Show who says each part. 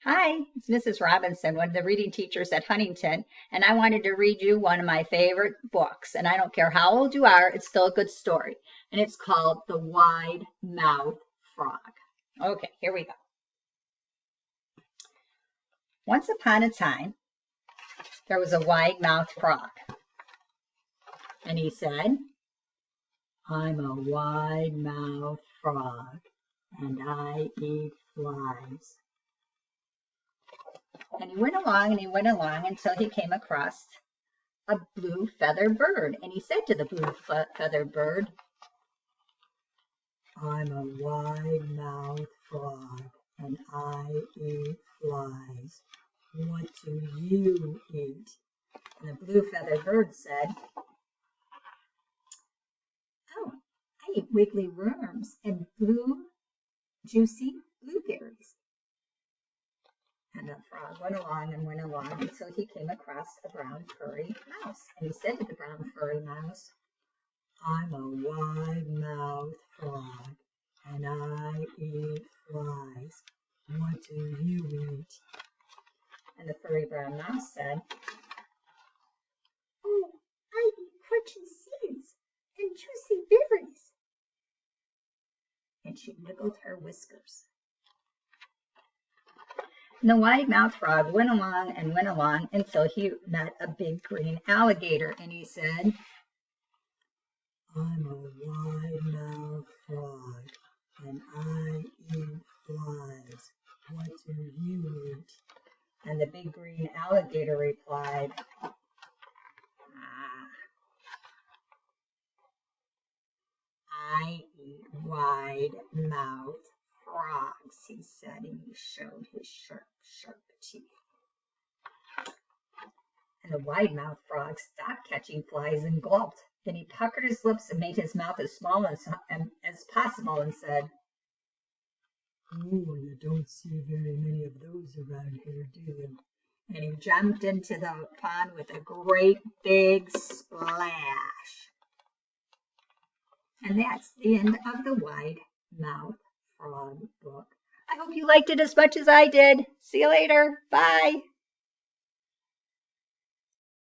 Speaker 1: Hi, it's Mrs. Robinson, one of the reading teachers at Huntington, and I wanted to read you one of my favorite books. And I don't care how old you are, it's still a good story. And it's called The Wide-Mouthed Frog. Okay, here we go. Once upon a time, there was a wide-mouthed frog. And he said, I'm a wide-mouthed frog, and I eat flies. And he went along until he came across a blue feathered bird. And he said to the blue feathered bird, I'm a wide-mouthed frog, and I eat flies. What do you eat? And the blue feathered bird said, oh, I eat wiggly worms and blue, juicy blueberries. And the frog went along until he came across a brown furry mouse. And he said to the brown furry mouse, I'm a wide-mouthed frog, and I eat flies. What do you eat? And the furry brown mouse said, oh, I eat crunchy seeds and juicy berries. And she wiggled her whiskers. And the wide-mouthed frog went along until he met a big green alligator. And he said, I'm a wide-mouthed frog, and I eat flies. What do you eat? And the big green alligator replied, I eat wide-mouthed frogs, he said, and he showed his sharp teeth. And the wide-mouthed frog stopped catching flies and gulped. Then he puckered his lips and made his mouth as small as possible and said, oh, you don't see very many of those around here, do you? And he jumped into the pond with a great big splash. And that's the end of the Wide-Mouthed Frog book. I hope you liked it as much as I did. See you later. Bye.